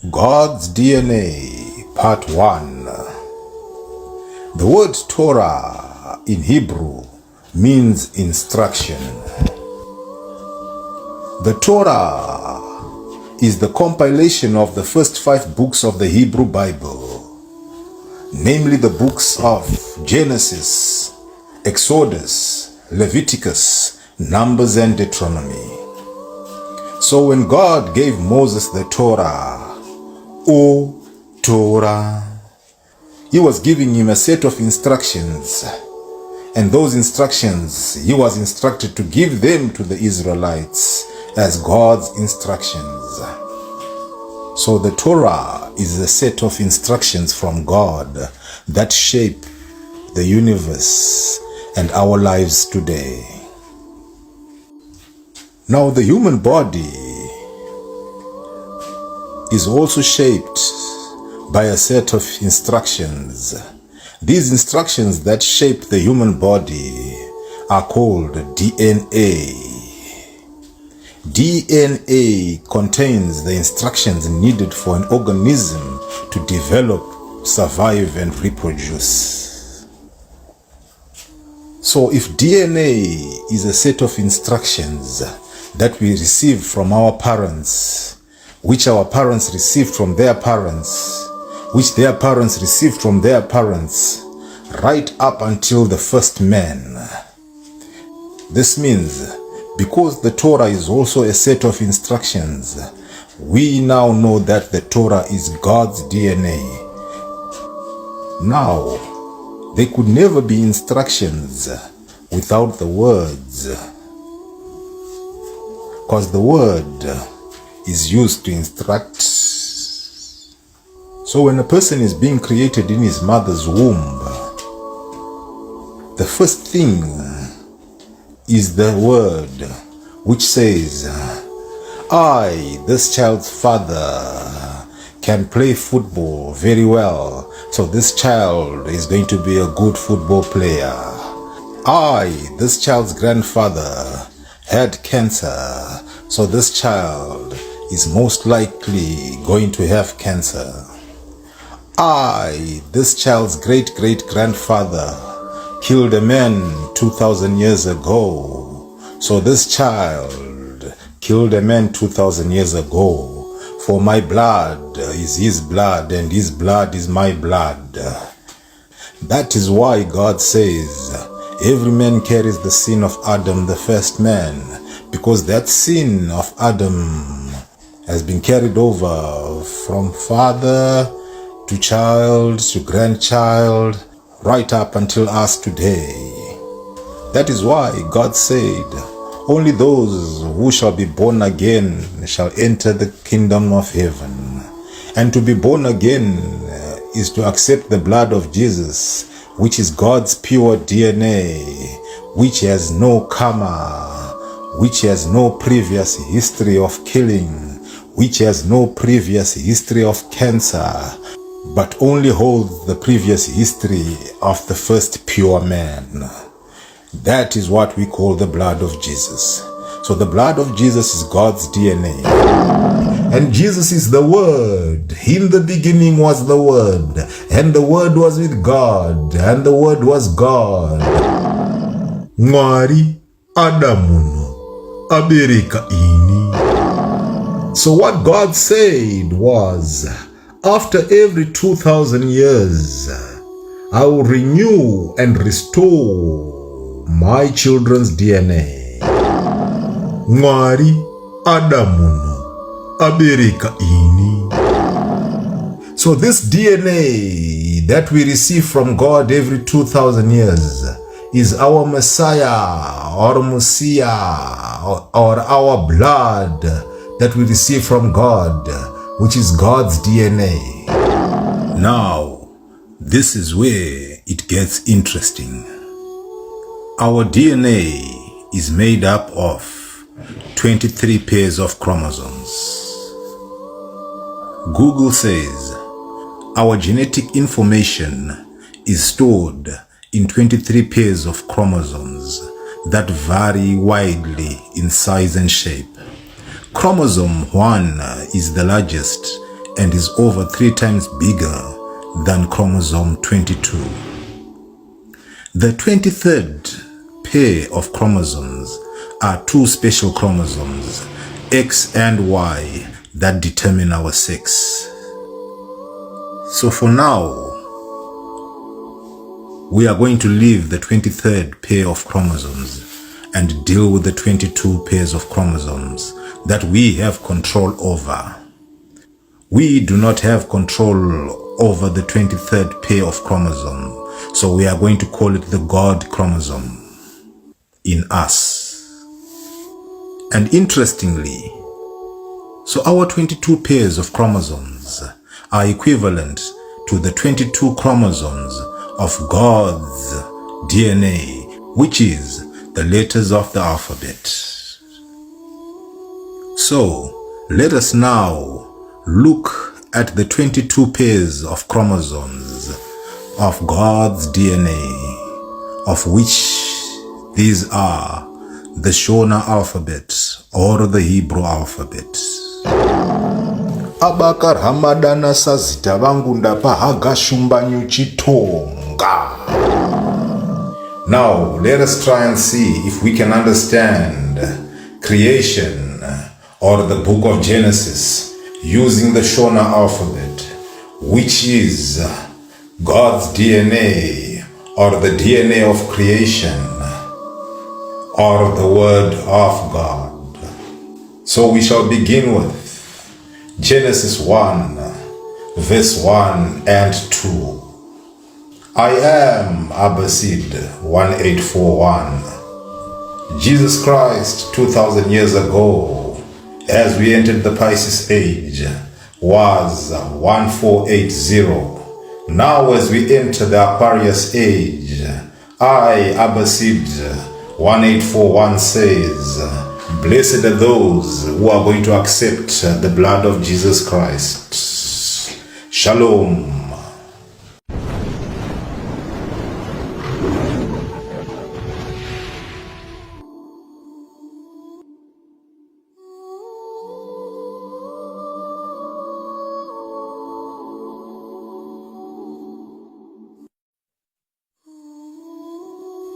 God's DNA, Part 1. The word Torah in Hebrew means instruction. The Torah is the compilation of the first 5 books of the Hebrew Bible, namely the books of Genesis, Exodus, Leviticus, Numbers, and Deuteronomy. So when God gave Moses the Torah, O Torah, he was giving him a set of instructions, and those instructions he was instructed to give them to the Israelites as God's instructions. So the Torah is a set of instructions from God that shape the universe and our lives today. Now the human body is also shaped by a set of instructions. These instructions that shape the human body are called DNA. DNA contains the instructions needed for an organism to develop, survive, and reproduce. So if DNA is a set of instructions that we receive from our parents, which our parents received from their parents, which their parents received from their parents, right up until the first man. This means, because the Torah is also a set of instructions, we now know that the Torah is God's DNA. Now, there could never be instructions without the words, because the word is used to instruct. So when a person is being created in his mother's womb, the first thing is the word which says, I, this child's father, can play football very well, so this child is going to be a good football player. I, this child's grandfather, had cancer, so this child is most likely going to have cancer. I, this child's great-great-grandfather, killed a man 2,000 years ago, so this child killed a man 2,000 years ago. For my blood is his blood, and his blood is my blood. That is why God says, every man carries the sin of Adam, the first man, because that sin of Adam has been carried over from father to child to grandchild, right up until us today. That is why God said, only those who shall be born again shall enter the kingdom of heaven. And to be born again is to accept the blood of Jesus, which is God's pure DNA, which has no karma, which has no previous history of killing, which has no previous history of cancer, but only holds the previous history of the first pure man. That is what we call the blood of Jesus. So the blood of Jesus is God's DNA. And Jesus is the Word. In the beginning was the Word, and the Word was with God, and the Word was God. Mwari Adamuno Abereka ini. So what God said was, after every 2,000 years, I will renew and restore my children's DNA. Mwari Adamuno Abereka ini. So this DNA that we receive from God every 2,000 years is our Messiah or Messiah or our blood that we receive from God, which is God's DNA. Now, this is where it gets interesting. Our DNA is made up of 23 pairs of chromosomes. Google says our genetic information is stored in 23 pairs of chromosomes that vary widely in size and shape. Chromosome 1 is the largest and is over 3 times bigger than chromosome 22. The 23rd pair of chromosomes are 2 special chromosomes, X and Y, that determine our sex. So for now, we are going to leave the 23rd pair of chromosomes and deal with the 22 pairs of chromosomes that we have control over. We do not have control over the 23rd pair of chromosomes, so we are going to call it the God chromosome in us. And interestingly, so our 22 pairs of chromosomes are equivalent to the 22 chromosomes of God's DNA, which is the letters of the alphabet. So, let us now look at the 22 pairs of chromosomes of God's DNA, of which these are the Shona alphabet or the Hebrew alphabet. Abakar Hamadana sazita vangunda pahagashumbanyu chitonga. Now, let us try and see if we can understand creation or the book of Genesis using the Shona alphabet, which is God's DNA or the DNA of creation or the Word of God. So we shall begin with Genesis 1, verse 1 and 2. I am Abbasid 1841. Jesus Christ 2000 years ago, as we entered the Pisces age, was 1480. Now as we enter the Aquarius age, I, Abbasid 1841 says, blessed are those who are going to accept the blood of Jesus Christ. Shalom.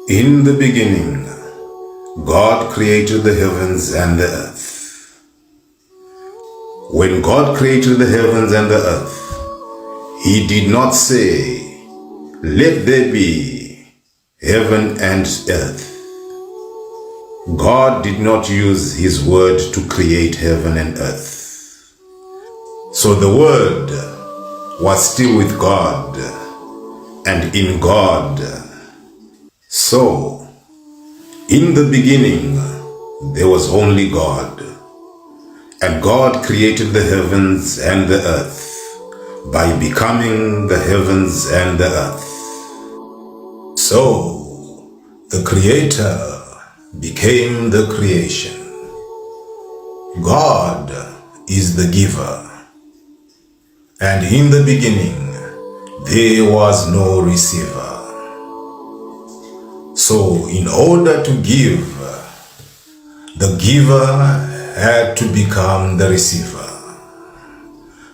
In the beginning, God created the heavens and the earth. When God created the heavens and the earth, He did not say, let there be heaven and earth. God did not use His word to create heaven and earth. So the word was still with God and in God. So, in the beginning, there was only God, and God created the heavens and the earth by becoming the heavens and the earth. So, the Creator became the creation. God is the giver, and in the beginning, there was no receiver. So, in order to give, the giver had to become the receiver.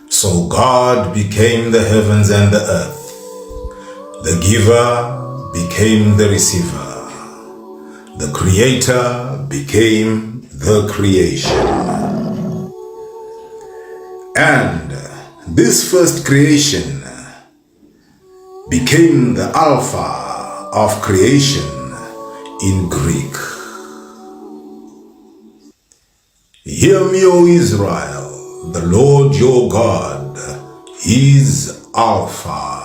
So God became the heavens and the earth. The giver became the receiver. The creator became the creation. And this first creation became the Alpha of creation in Greek. Hear me, O Israel, the Lord your God is Alpha.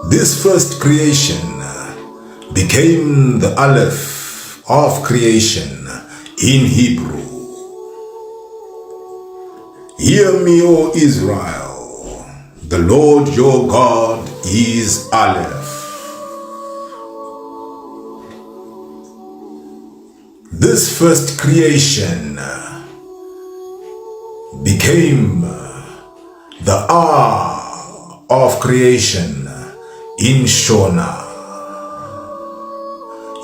This first creation became the Aleph of creation in Hebrew. Hear me, O Israel, the Lord your God is Aleph. This first creation became the R of creation in Shona.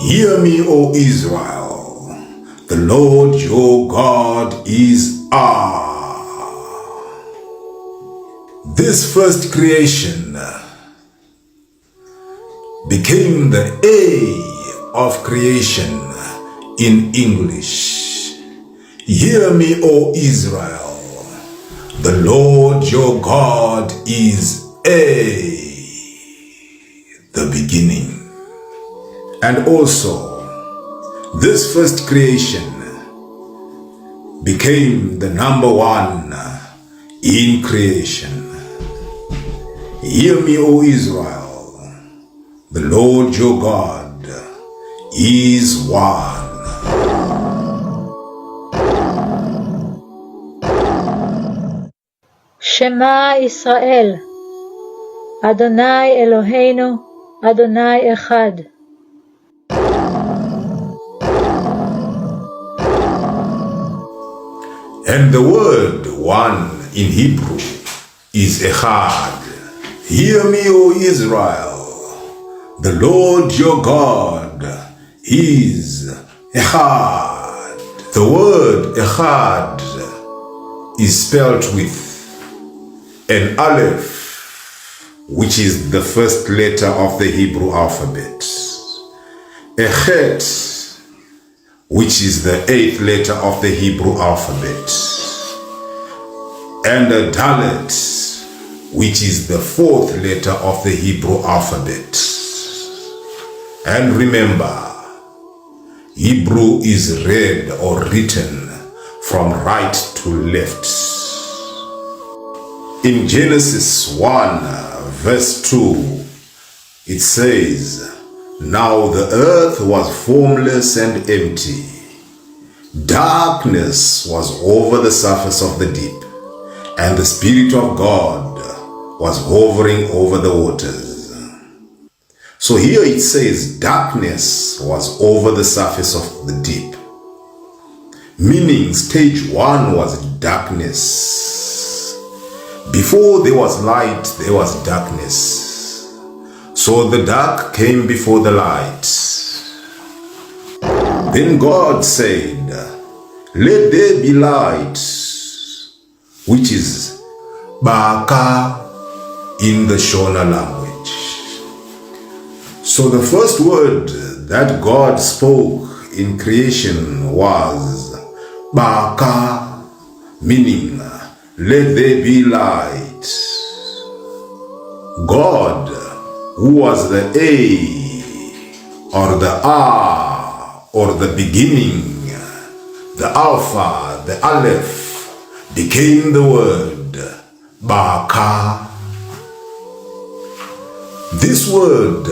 Hear me, O Israel, The Lord your God is Ah. This first creation became the A of creation in English. Hear me, O Israel. The Lord your God is A, the beginning. And also, this first creation became the number one in creation. Hear me, O Israel, the Lord your God is one. Shema Israel, Adonai Eloheinu, Adonai Echad. And the word one in Hebrew is Echad. Hear me, O Israel, the Lord your God is Echad. The word Echad is spelled with an Aleph, which is the first letter of the Hebrew alphabet. A Chet, which is the eighth letter of the Hebrew alphabet. And a Dalet, which is the fourth letter of the Hebrew alphabet. And remember, Hebrew is read or written from right to left. In Genesis 1 verse 2, it says, "Now the earth was formless and empty. Darkness was over the surface of the deep, and the Spirit of God was hovering over the waters." So here it says darkness was over the surface of the deep, meaning stage one was darkness. Before there was light, there was darkness. So the dark came before the light. Then God said, "Let there be light," which is Baka in the Shona language. So the first word that God spoke in creation was Baka, meaning let there be light. God, who was the A or the Ah or the beginning, the Alpha, the Aleph, became the word Baka. This word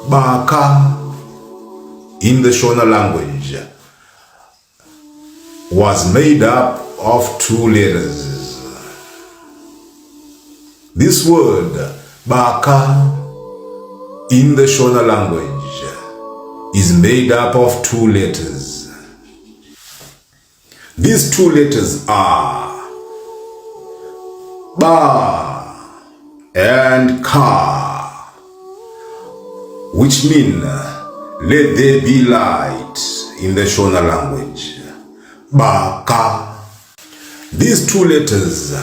Baka in the Shona language was made up of two letters. This word Baka in the Shona language is made up of two letters. These two letters are Ba and Ka, which mean let there be light in the Shona language. Baka. These two letters,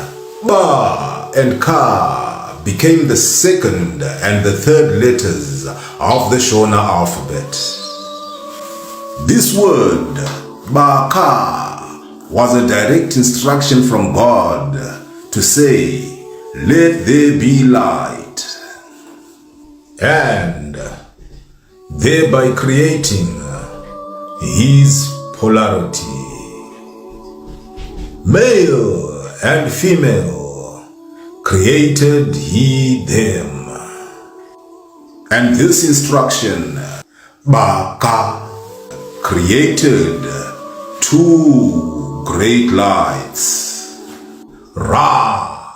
Ba and Ka, became the second and the third letters of the Shona alphabet. This word, Baka, was a direct instruction from God to say, let there be light, and thereby creating his polarity. Male and female created he them. And this instruction, Baka, created two great lights, Ra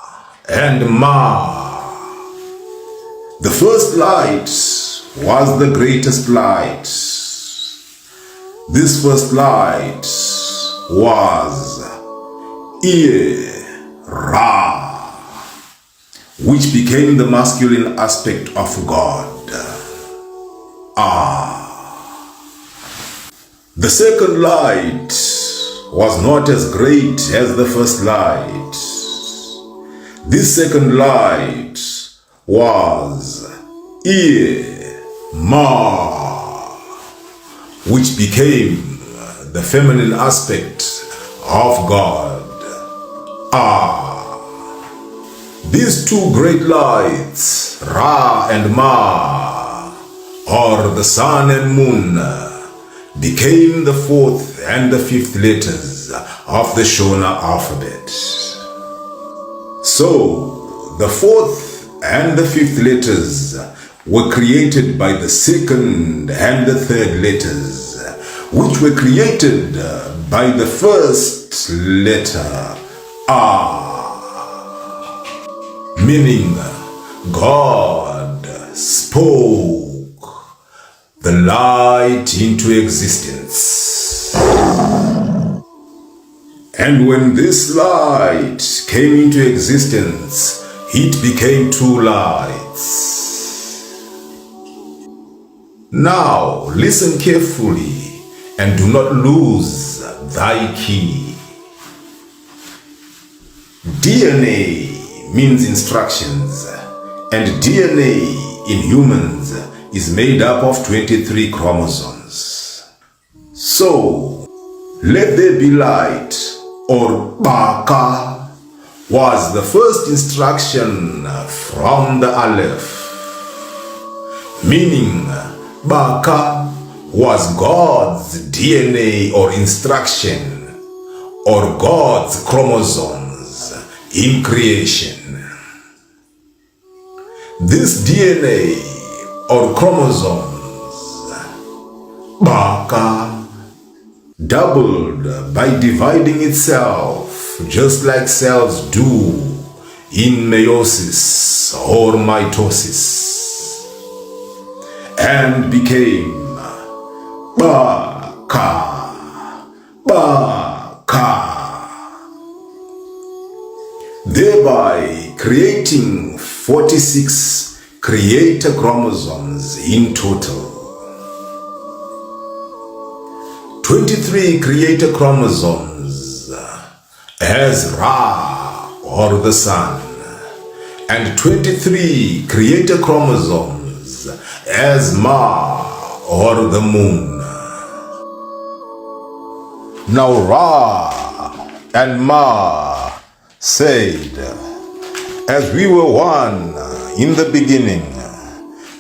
and Ma. The first light was the greatest light. This first light was Ra, which became the masculine aspect of God. The second light was not as great as the first light. This second light was Ma, which became the feminine aspect of God. These two great lights, Ra and Ma, or the sun and moon, became the fourth and the fifth letters of the Shona alphabet. So, the fourth and the fifth letters were created by the second and the third letters, which were created by the first letter, meaning God spoke the light into existence. And when this light came into existence, it became two lights. Now listen carefully and do not lose thy key. DNA means instructions, and DNA in humans is made up of 23 chromosomes. So, let there be light, or Baka, was the first instruction from the Aleph, meaning Baka was God's DNA or instruction, or God's chromosomes in creation. This DNA or chromosomes, Baka, doubled by dividing itself just like cells do in meiosis or mitosis, and became Baka, thereby creating 46 creator chromosomes in total. 23 creator chromosomes as Ra or the sun, and 23 creator chromosomes as Ma or the moon. Now Ra and Ma said, as we were one in the beginning,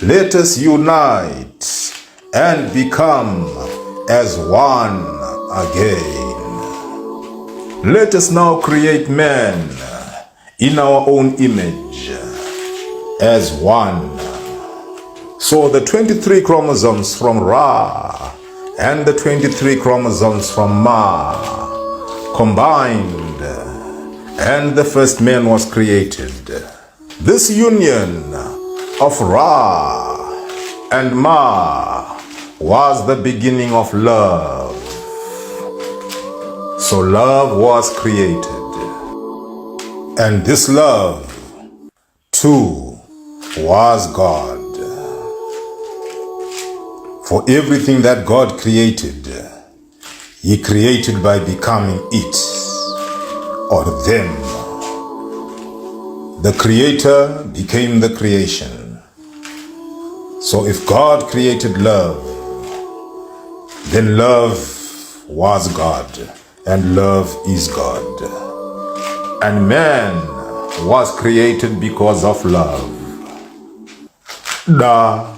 let us unite and become as one again. Let us now create man in our own image as one. So the 23 chromosomes from Ra and the 23 chromosomes from Ma combined, and the first man was created. This union of Ra and Ma was the beginning of love. So love was created. And this love, too, was God. For everything that God created, He created by becoming it or them. The Creator became the creation. So if God created love, then love was God, and love is God. And man was created because of love. Da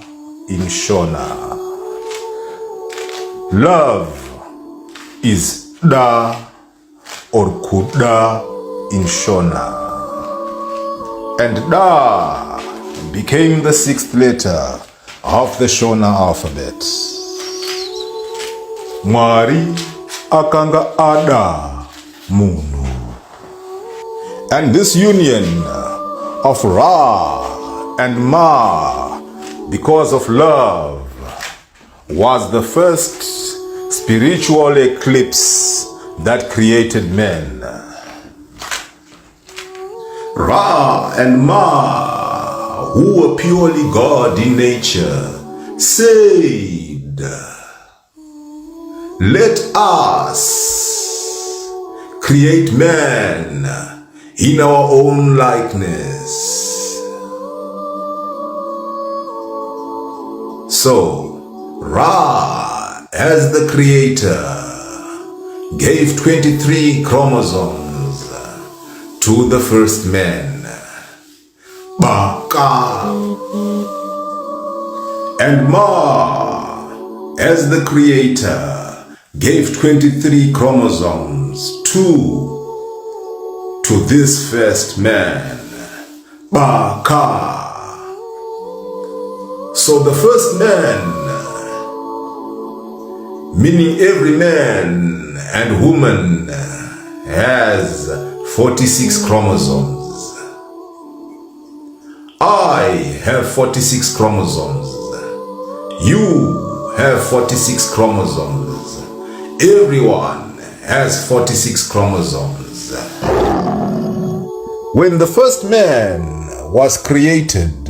in Shona. Love is Da or Kuda in Shona. And Da became the sixth letter of the Shona alphabet. Mwari akanga ada munu. And this union of Ra and Ma, because of love, was the first spiritual eclipse that created men. Ra and Ma, who were purely God in nature, said, Let us create man in our own likeness. So, Ra, as the creator, gave 23 chromosomes to the first man, Baka. And Ma, as the creator, gave 23 chromosomes to this first man, Baka. So the first man, meaning every man and woman, has 46 chromosomes. I have 46 chromosomes. You have 46 chromosomes. Everyone has 46 chromosomes. When the first man was created,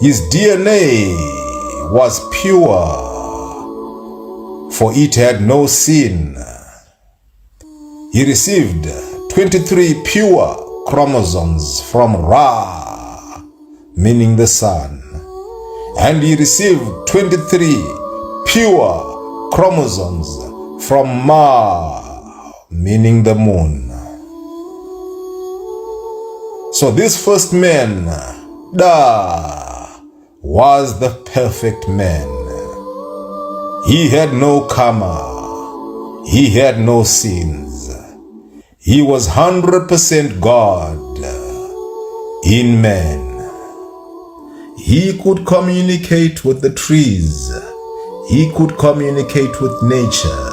his DNA was pure, for it had no sin. He received 23 pure chromosomes from Ra, meaning the sun, and he received 23 pure chromosomes from Ma, meaning the moon. So this first man, was the perfect man. He had no karma. He had no sins. He was 100% God in man. He could communicate with the trees. He could communicate with nature.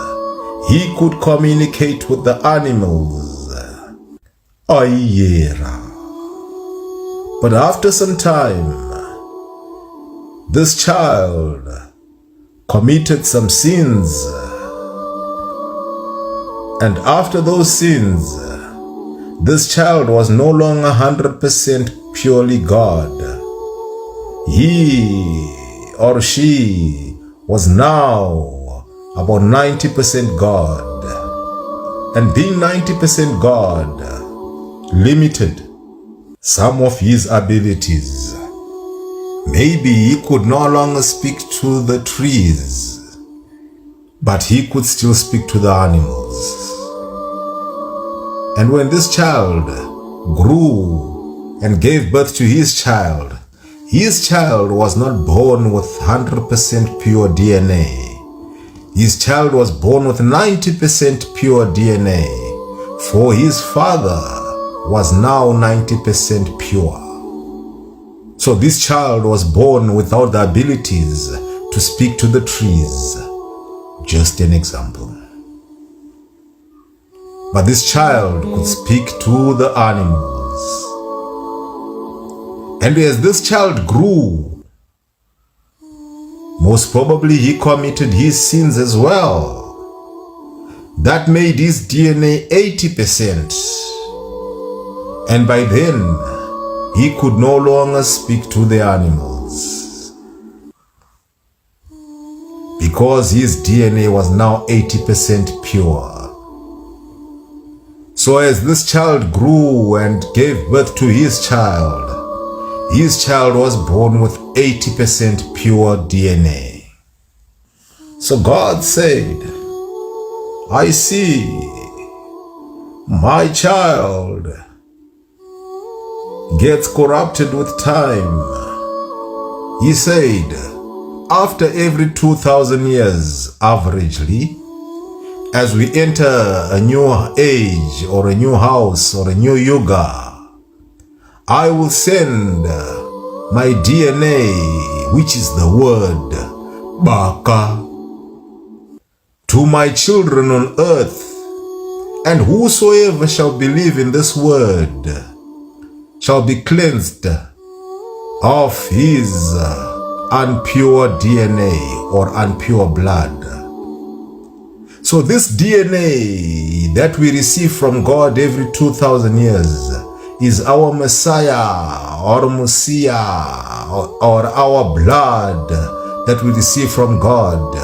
He could communicate with the animals. Ayera. But after some time, this child committed some sins. And after those sins, this child was no longer 100% purely God. He or she was now about 90% God. And being 90% God limited some of his abilities. Maybe he could no longer speak to the trees, but he could still speak to the animals. And when this child grew and gave birth to his child was not born with 100% pure DNA. His child was born with 90% pure DNA, for his father was now 90% pure. So this child was born without the abilities to speak to the trees. Just an example. But this child could speak to the animals. And as this child grew, most probably he committed his sins as well. That made his DNA 80%. And by then, he could no longer speak to the animals, because his DNA was now 80% pure. So as this child grew and gave birth to his child was born with 80% pure DNA. So God said, I see my child gets corrupted with time. He said, after every 2,000 years, averagely, as we enter a new age or a new house or a new yuga, I will send my DNA, which is the word, Baka, to my children on earth, and whosoever shall believe in this word shall be cleansed of his unpure DNA or unpure blood. So this DNA that we receive from God every 2,000 years is our Messiah or Messiah or our blood that we receive from God,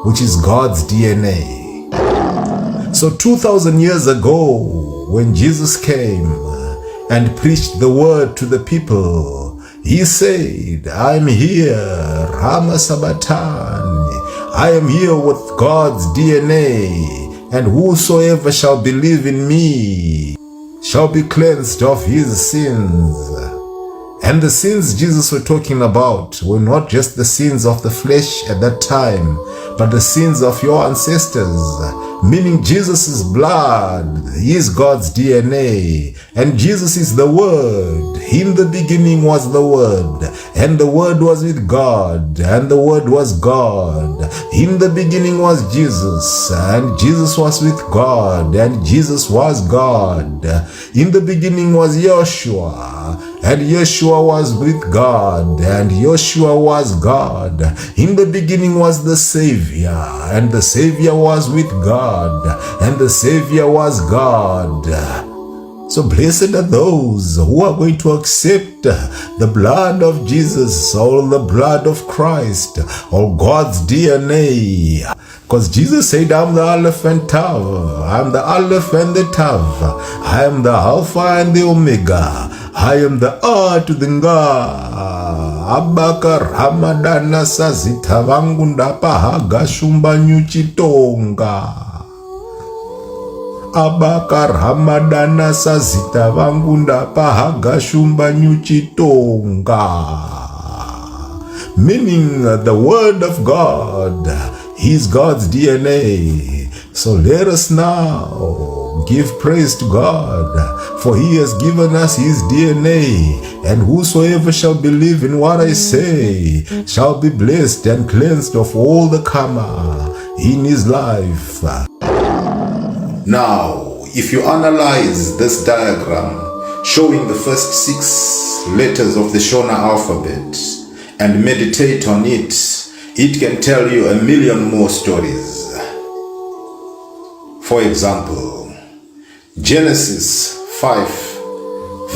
which is God's DNA. So 2,000 years ago, when Jesus came and preached the word to the people, he said, I'm here, Rama Sabatani. I am here with God's DNA, and whosoever shall believe in me shall be cleansed of his sins. And the sins Jesus was talking about were not just the sins of the flesh at that time, but the sins of your ancestors, meaning Jesus' blood is God's DNA, and Jesus is the Word. In the beginning was the Word, and the Word was with God, and the Word was God. In the beginning was Jesus, and Jesus was with God, and Jesus was God. In the beginning was Yeshua, and Yeshua was with God, and Yeshua was God. In the beginning was the Savior, and the Savior was with God, and the Savior was God. So blessed are those who are going to accept the blood of Jesus, or the blood of Christ, or God's DNA. Because Jesus said, I'm the Aleph and Tav. I'm the Aleph and the Tav. I am the Alpha and the Omega. I am the A to the Nga. Abakar Hamadana Sazita Vangunda Pahaga Shumba Nyuchitonga. Abakar Hamadana Sazita Vangunda Pahaga Shumba Nyuchitonga. Meaning the word of God is God's DNA. So let us now give praise to God, for he has given us his DNA, and whosoever shall believe in what I say shall be blessed and cleansed of all the karma in his life. Now, if you analyze this diagram showing the first 6 letters of the Shona alphabet and meditate on it, it can tell you a million more stories. For example, Genesis 5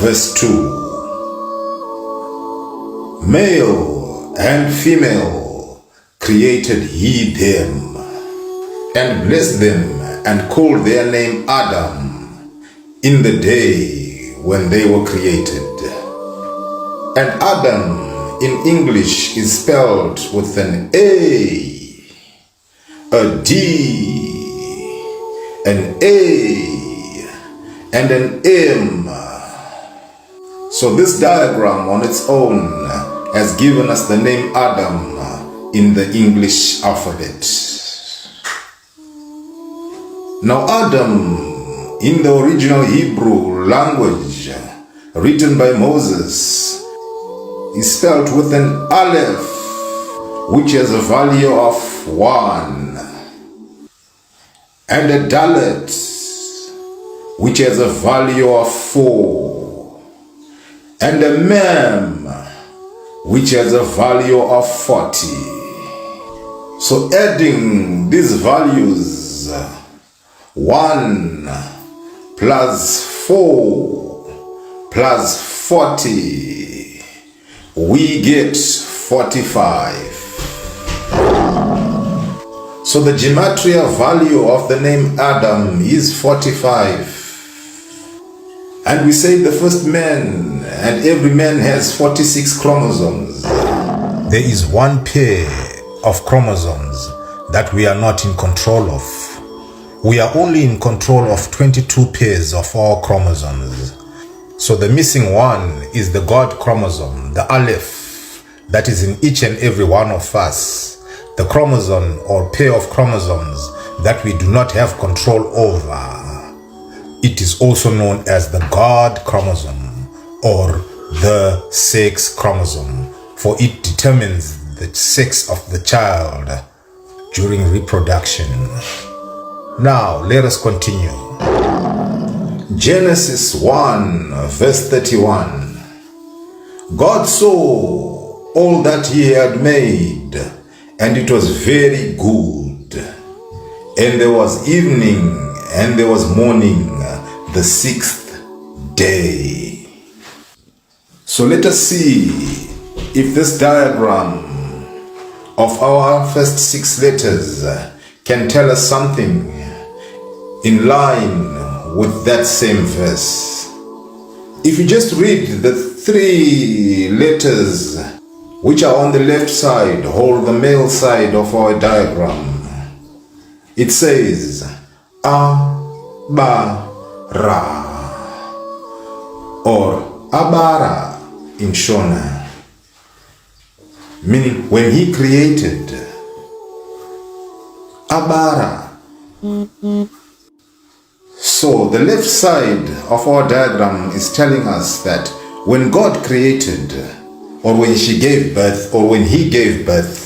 verse 2. Male and female created he them, and blessed them, and called their name Adam in the day when they were created. And Adam in English is spelled with an A, D, an A, and an M. So this diagram on its own has given us the name Adam in the English alphabet. Now Adam in the original Hebrew language written by Moses is spelled with an Aleph, which has a value of 1, and a Dalet, which has a value of 4, and a Mem, which has a value of 40. So adding these values, 1 plus 4 plus 40, we get 45. So the gematria value of the name Adam is 45. And we say the first man, and every man has 46 chromosomes. There is one pair of chromosomes that we are not in control of. We are only in control of 22 pairs of our chromosomes. So the missing one is the God chromosome, the Aleph, that is in each and every one of us. The chromosome or pair of chromosomes that we do not have control over. It is also known as the God chromosome or the sex chromosome, for it determines the sex of the child during reproduction. Now let us continue. Genesis 1 verse 31. God saw all that he had made, and it was very good. And there was evening, and there was morning, the 6th day. So let us see if this diagram of our first 6 letters can tell us something in line with that same verse. If you just read the 3 letters which are on the left side, hold the male side of our diagram, it says Abara or Abara in Shona, meaning when he created. Abara. So the left side of our diagram is telling us that when God created, or when she gave birth, or when he gave birth,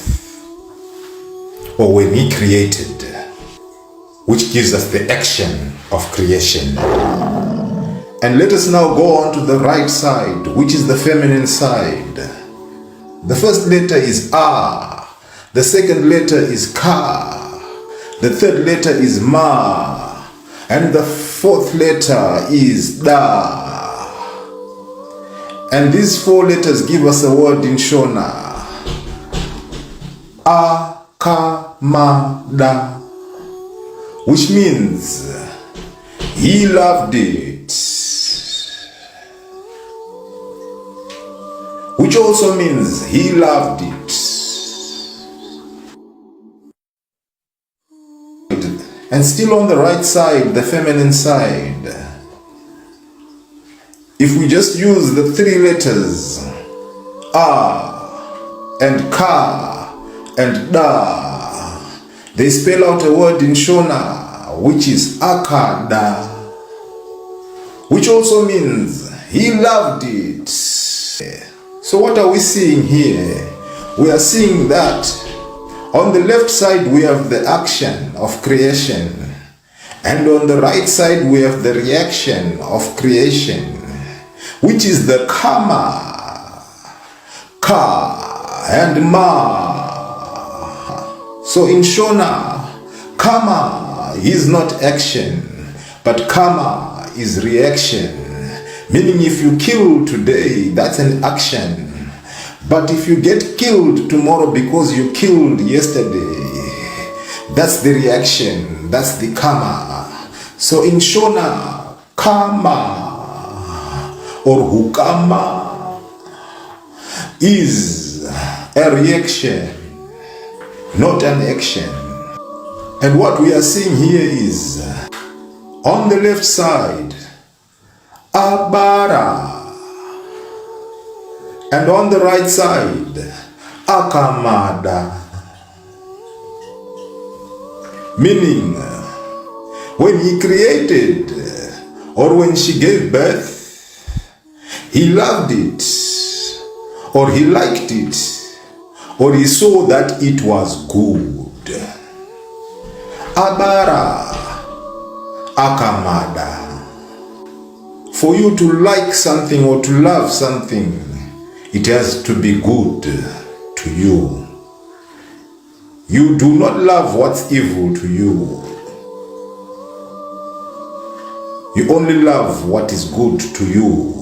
or when he created, which gives us the action of creation. And let us now go on to the right side, which is the feminine side. The first letter is A, the second letter is Ka, the third letter is Ma, and the fourth letter is Da. And these 4 letters give us a word in Shona. Akamada, which means he loved it, which also means he loved it. And still on the right side, the feminine side, if we just use the 3 letters A and Ka and Da, they spell out a word in Shona, which is Akada, which also means he loved it. So what are we seeing here? We are seeing that on the left side we have the action of creation, and on the right side we have the reaction of creation, which is the karma, Ka and Ma. So in Shona, karma is not action, but karma is reaction. Meaning if you kill today, that's an action. But if you get killed tomorrow because you killed yesterday, that's the reaction, that's the karma. So in Shona, karma or hukama is a reaction, not an action. And what we are seeing here is, on the left side, Abara, and on the right side, Akamada. Meaning, when he created, or when she gave birth, he loved it, or he liked it, or he saw that it was good. Abara, Akamada. For you to like something or to love something, it has to be good to you. You do not love what's evil to you. You only love what is good to you.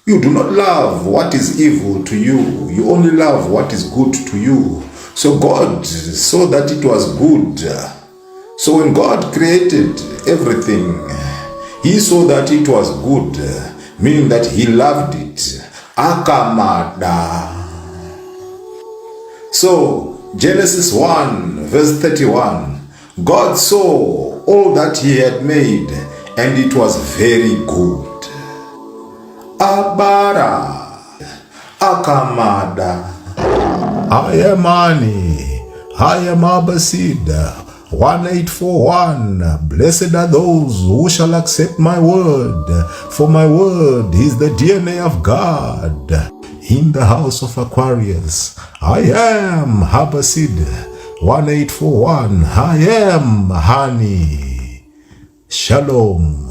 You do not love what is evil to you. You only love what is good to you. So God saw that it was good. So when God created everything, he saw that it was good, meaning that he loved it. Akamada. So, Genesis 1 verse 31, God saw all that he had made, and it was very good. Abara, Akamada. I am Ani, I am Abasida. 1841. Blessed are those who shall accept my word, for my word is the DNA of God. In the house of Aquarius, I am Habasid. 1841. I am Hani. Shalom.